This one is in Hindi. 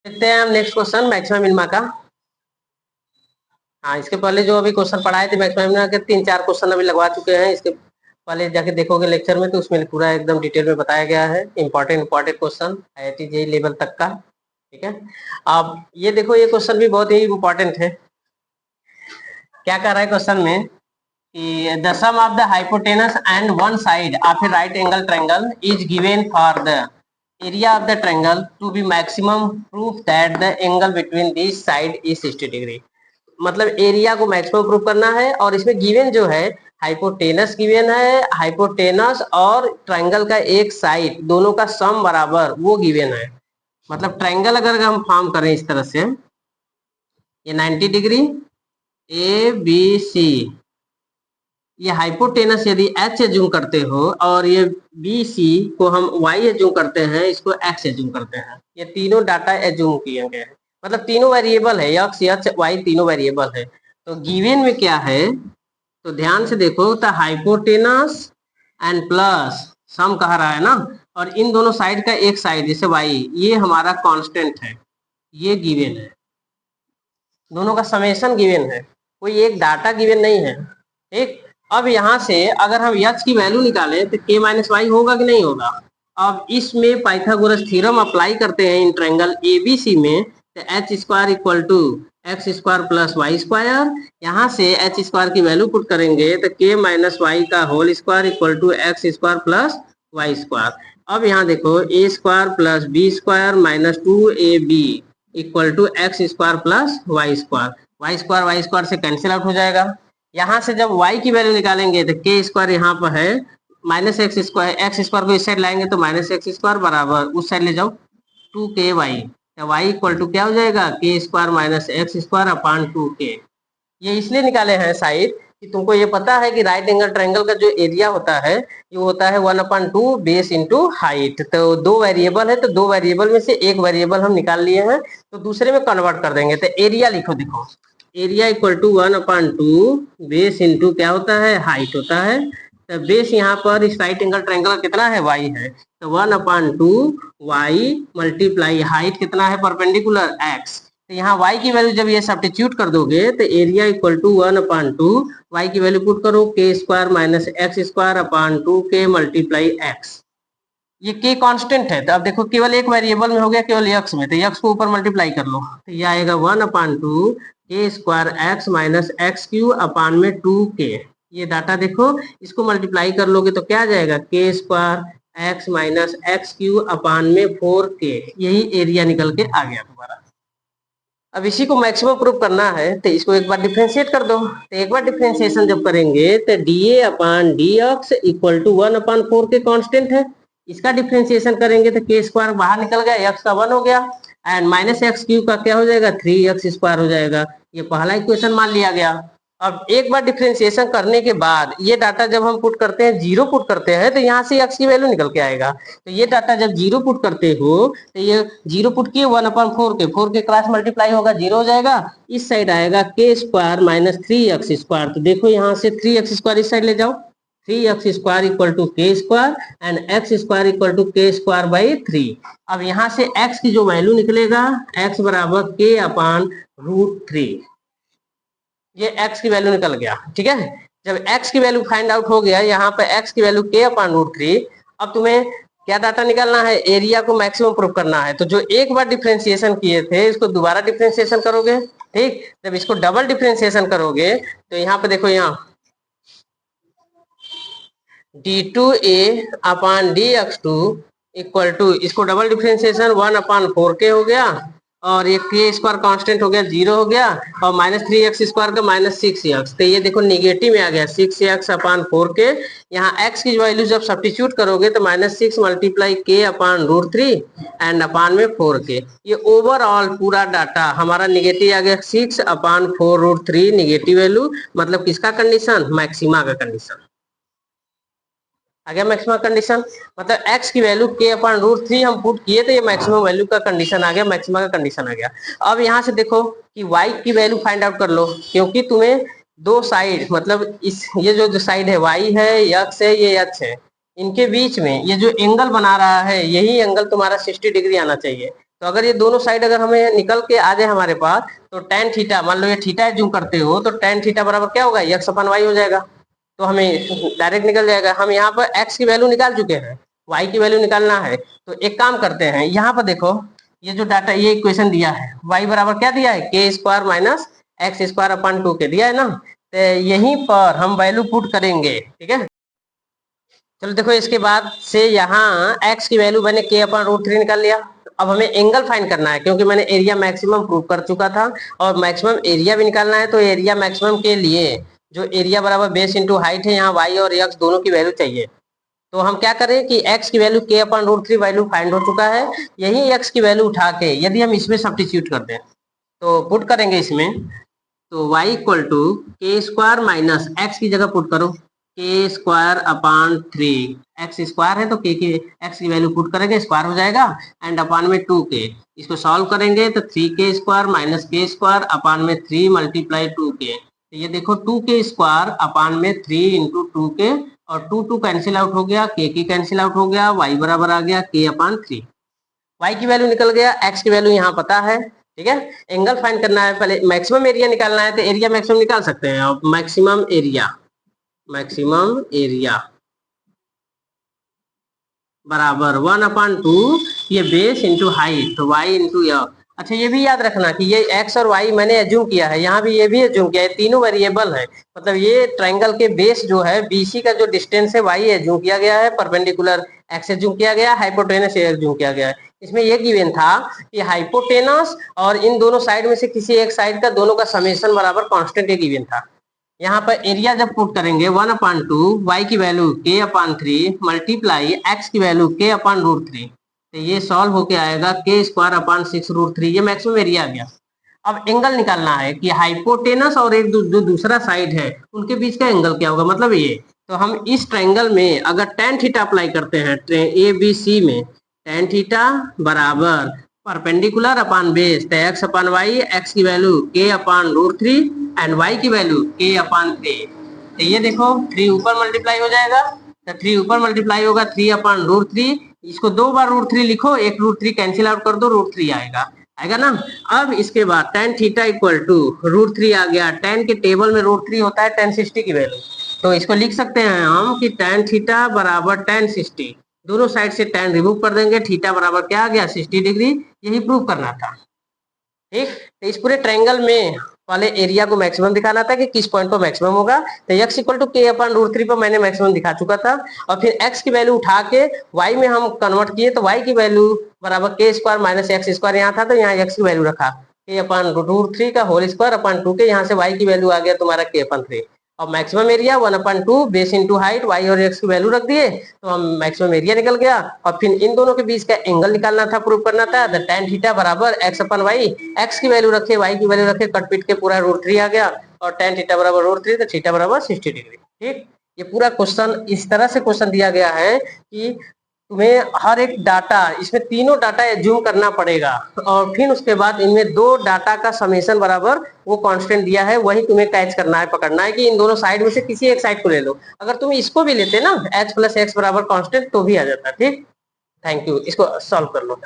देखते हैं हम नेक्स्ट क्वेश्चन मैक्सिमम मिनिमा का। हाँ, इसके पहले जो अभी क्वेश्चन पढ़ाए थे मैक्सिमम मिनिमा के 3-4 क्वेश्चन अभी लगवा चुके हैं। इसके पहले जाके देखोगे लेक्चर में तो उसमें पूरा एकदम डिटेल में बताया गया है important question IIT JEE level तक का। ठीक है, अब ये देखो, ये क्वेश्चन भी बहुत ही इंपॉर्टेंट है। क्या कर रहा है क्वेश्चन में कि the sum of the hypotenuse and one side of a right angle triangle is given for the area of the triangle to be maximum, proof that the angle between these side is 60 degree. मतलब एरिया को मैक्सिमम प्रूफ करना है और इसमें गिवन जो है हाइपोटेनस गिवन है, हाइपोटेनस और ट्रायंगल का एक साइड दोनों का सम बराबर वो गिवन है। मतलब ट्रायंगल अगर हम फॉर्म करें इस तरह से, ये 90 डिग्री ABC, ये हाइपोटेनस यदि H एज्यूम करते हो और ये BC को हम Y एज्यूम करते हैं, इसको X एज्यूम करते हैं, ये तीनों डाटा एज्यूम किए गए हैं। मतलब तीनों वेरिएबल है, X H Y तीनों वेरिएबल है। तो गिवन में क्या है, तो ध्यान से देखो, तो हाइपोटेनस एंड प्लस सम कह रहा है ना, और इन दोनों साइड का एक साइड जैसे Y, ये हमारा कांस्टेंट है, ये गिवन है। दोनों का समेशन गिवन है, कोई एक डाटा गिवन नहीं है। ठीक, अब यहाँ से अगर हम h की वैल्यू निकालें तो k माइनस वाई होगा कि नहीं होगा। अब इसमें पाइथागोरस थ्योरम अप्लाई करते हैं इन ट्रायंगल ABC में, तो H square equal to X square plus Y square, यहाँ से एच स्क्वायर की वैल्यू पुट करेंगे तो k माइनस वाई का whole square equal to X square plus Y square. अब यहाँ देखो, A square plus B square minus 2ab equal to X square plus Y square से कैंसिल आउट हो जाएगा। यहाँ से जब y की वैल्यू निकालेंगे तो k स्क्वायर यहाँ पर है माइनस एक्स स्क्वायर को इस साइड लाएंगे तो माइनस एक्स स्क्वायर बराबर उस साइड ले जाओ 2ky, तो y इक्वल टू क्या हो जाएगा, k square minus x square upon 2k। ये इसलिए निकाले हैं साइड कि तुमको ये पता है कि राइट एंगल ट्रायंगल का जो एरिया होता है ये होता है 1/2 बेस इंटू हाइट। तो दो वेरिएबल है, तो दो वेरिएबल में से एक वेरिएबल हम निकाल लिए हैं तो दूसरे में कन्वर्ट कर देंगे। तो एरिया लिखो, देखो area equal to 1/2 base into क्या होता है, हाइट होता है। तो बेस यहाँ पर इस राइट एंगल ट्रायंगल कितना है, y है, तो 1/2 y मल्टीप्लाई हाइट कितना है परपेंडिकुलर x। तो यहाँ y की वैल्यू जब ये सब्स्टिट्यूट कर दोगे तो एरिया इक्वल टू 1/2 y की वैल्यू पुट करो k square minus x square upon 2k multiply x। ये k कांस्टेंट है, तो अब देखो केवल एक वेरिएबल में हो गया, केवल x में, तो x को ऊपर मल्टीप्लाई कर लो तो ये आएगा 1/2 k square X minus X cube upon में 2k। ये डाटा देखो, इसको मल्टीप्लाई कर लोगे तो क्या आ जाएगा, k square X minus X cube upon में 4k। यही एरिया निकल के आ गया तुम्हारा। अब इसी को मैक्सिमम प्रूफ करना है तो इसको एक बार डिफरेंशिएट कर दो। तो एक बार डिफरेंशिएशन जब करेंगे तो dA upon dx equal to 1/4 के कांस्टेंट है, इसका डिफरेंशिएशन करेंगे तो k स्क्वायर बाहर निकल गया, x का 1 हो गया, एंड माइनस एक्स क्यू का क्या हो जाएगा, 3x स्क्वायर हो जाएगा। ये पहला इक्वेशन मान लिया गया। अब एक बार डिफरेंशिएशन करने के बाद ये डाटा जब हम पुट करते हैं, जीरो पुट करते हैं, तो यहाँ से x की वैल्यू निकल के आएगा। तो ये डाटा जब जीरो पुट करते हो तो ये जीरो पुट किए 1/4 के 4 के क्रॉस मल्टीप्लाई होगा, जीरो हो जाएगा, इस साइड आएगा k square minus 3x square. तो देखो यहाँ से 3x स्क्वायर इस साइड ले जाओ, 3x square equal to k square and x square equal to k square by 3। अब यहाँ से x की जो वैल्यू निकलेगा, x बराबर k अपान √3, ये x की वैल्यू निकल गया। ठीक है, जब x की वैल्यू फाइंड आउट हो गया, यहाँ पे x की वैल्यू k अपान √3। अब तुम्हें क्या डाटा निकालना है, एरिया को मैक्सिमम प्रूफ करना है। तो जो एक बार डिफरेंशिएशन किए थे इसको दोबारा डिफरेंशिएशन करोगे। ठीक, जब इसको डबल डिफरेंशिएशन करोगे तो यहाँ पे देखो, यहाँ d2a upon dx2 equal to, इसको डबल डिफरेंशिएशन 1/4k हो गया, और ये k स्क्वायर कांस्टेंट हो गया, 0 हो गया, और माइनस 3x स्क्वायर का माइनस 6x। तो ये देखो निगेटिव में आ गया, 6x अपान 4k। यहाँ x की वैल्यू जब सब्स्टिट्यूट करोगे तो -6 मल्टीप्लाई k अपान √3 एंड अपान में 4k। ये ओवरऑल पूरा डाटा हमारा निगेटिव आ गया, 6 अपान 4√3 निगेटिव वैल्यू। मतलब किसका कंडीशन, मैक्सिमा का कंडीशन आ गया, मैक्सिमम कंडीशन। मतलब x की वैल्यू k अपान √3 हम पुट किए तो ये मैक्सिमम वैल्यू का कंडीशन आ गया, मैक्सिमम का कंडीशन आ गया। अब यहाँ से देखो कि y की वैल्यू फाइंड आउट कर लो, क्योंकि तुम्हें दो साइड, मतलब इस ये जो साइड है y है, x है, ये h है, इनके बीच में ये जो एंगल बना रहा है यही एंगल तुम्हारा 60 डिग्री आना चाहिए। तो अगर ये दोनों साइड अगर हमें निकल के आ जाए हमारे पास, तो tan थीटा, मान लो ये थीटा जूम करते हो, तो tan थीटा बराबर क्या होगा, x अपन y हो जाएगा। तो हमें डायरेक्ट निकल जाएगा। हम यहाँ पर x की वैल्यू निकाल चुके हैं, y की वैल्यू निकालना है। तो एक काम करते हैं, यहाँ पर देखो ये जो डाटा, ये इक्वेशन दिया है, y बराबर क्या दिया है, के square minus x square upon 2 के दिया है ना। तो यहीं पर हम वैल्यू पुट करेंगे, ठीक है। चलो देखो, इसके बाद से यहाँ x की वैल्यू मैंने k अपन √3 निकाल लिया। अब हमें एंगल फाइंड करना है, क्योंकि मैंने एरिया मैक्सिमम प्रूव कर चुका था और मैक्सिमम एरिया भी निकालना है। तो एरिया मैक्सिमम के लिए जो एरिया बराबर बेस इंटू हाइट है, यहाँ y और x दोनों की वैल्यू चाहिए। तो हम क्या करें कि x की वैल्यू k अपन √3 वैल्यू फाइंड हो चुका है, यही x की वैल्यू उठा के यदि हम इसमें सब्स्टिट्यूट कर दें, तो पुट करेंगे इसमें, तो y इक्वल टू के स्क्वायर माइनस एक्स की जगह पुट करो के स्क्वायर अपान 3, एक्स स्क्वायर है तो के की एक्स की वैल्यू पुट करेंगे, स्क्वायर हो जाएगा, एंड अपान में 2k। इसको सॉल्व करेंगे तो 3k स्क्वायर माइनस के स्क्वायर अपान में 3 मल्टीप्लाई 2k। तो ये देखो 2k स्क्वायर अपान में 3 इंटू 2k, और 2 कैंसिल आउट हो गया, k की कैंसिल आउट हो गया, y बराबर आ गया k अपान 3। y की वैल्यू निकल गया, x की वैल्यू यहाँ पता है, ठीक है। एंगल फाइंड करना है, पहले मैक्सिमम एरिया निकालना है, तो एरिया मैक्सिमम निकाल सकते हैं। अब मैक्सिमम एरिया बराबर 1/2 ये बेस इंटू हाइट, तो y इंटू यह। अच्छा, ये भी याद रखना कि ये x और y मैंने एज्यूम किया है, यहाँ भी ये भी एज्यूम किया है, तीनों वेरिएबल है। मतलब ये ट्रायंगल के बेस जो है, BC का जो डिस्टेंस है y एज्यूम किया गया है, परपेंडिकुलर x एज्यूम किया गया, हाइपोटेनस एज्यूम किया गया है। इसमें ये गिवन था कि हाइपोटेनस और इन दोनों साइड में से किसी एक साइड का दोनों का समेशन बराबर कांस्टेंट, ये गिवन था। यहाँ पर एरिया जब पुट करेंगे 1/2 y की वैल्यू k अपान 3 मल्टीप्लाई x की वैल्यू k अपान √3, तो ये सॉल्व होके आएगा k स्क्वायर अपान 6 √3, ये मैक्सिमम एरिया आ गया। अब एंगल निकालना है कि हाइपोटेनस और एक जो दूसरा साइड है उनके बीच का एंगल क्या होगा, मतलब ये। तो हम इस ट्रायंगल में अगर tan थीटा अप्लाई करते हैं ABC में, tan थीटा बराबर परपेंडिकुलर अपान बेस, तो x अपान वाई, x की value k upon √3 and y की वैल्यू k अपान 3। तो ये देखो 3 ऊपर मल्टीप्लाई हो जाएगा, तो 3 ऊपर मल्टीप्लाई होगा 3 अपान √3, इसको 2 बार √3 लिखो, एक √3 कैंसिल आउट कर दो, √3 आएगा ना। अब इसके बाद tan थीटा इक्वल टू √3 आ गया, tan के टेबल में √3 होता है tan 60 की वैल्यू, तो इसको लिख सकते हैं हम कि tan थीटा बराबर tan 60, दोनों साइड से tan रिमूव कर देंगे, थीटा बराबर क्या आ गया, 60 डिग्री। यही प्रूव करना था, ठीक। तो इस पूरे ट्रायंगल में वाले एरिया को मैक्सिमम दिखाना था कि किस पॉइंट पर मैक्सिमम होगा। तो x इक्वल टू k अपान √3 पर मैंने मैक्सिमम दिखा चुका था, और फिर x की वैल्यू उठा के y में हम कन्वर्ट किए, तो y की वैल्यू बराबर k square minus x square यहाँ था, तो यहाँ x की वैल्यू रखा k अपान √3 का होल स्क्वायर अपान 2k, यहाँ से y की वैल्यू आ गया तुम्हारा k अपान 3। और maximum area 1/2 base into height, y और x की वैल्यू रख दिए, तो हम मैक्सिमम एरिया निकल गया। और फिर इन दोनों के बीच का एंगल निकालना था, प्रूव करना था। तो tan थीटा बराबर x अपान वाई, x की वैल्यू रखे, y की वैल्यू रखे, कट पिट के पूरा √3 आ गया, और tan थीटा बराबर √3, तो थीटा बराबर 60 डिग्री, ठीक। ये पूरा क्वेश्चन इस तरह से क्वेश्चन दिया गया है कि तुम्हें हर एक डाटा, इसमें तीनों डाटा एज्यूम करना पड़ेगा, और फिर उसके बाद इनमें दो डाटा का समेशन बराबर वो कांस्टेंट दिया है, वही तुम्हें कैच करना है, पकड़ना है कि इन दोनों साइड में से किसी एक साइड को ले लो। अगर तुम इसको भी लेते ना h + x बराबर कांस्टेंट, तो भी आ जाता, ठीक। थैंक यू, इसको सॉल्व कर लो।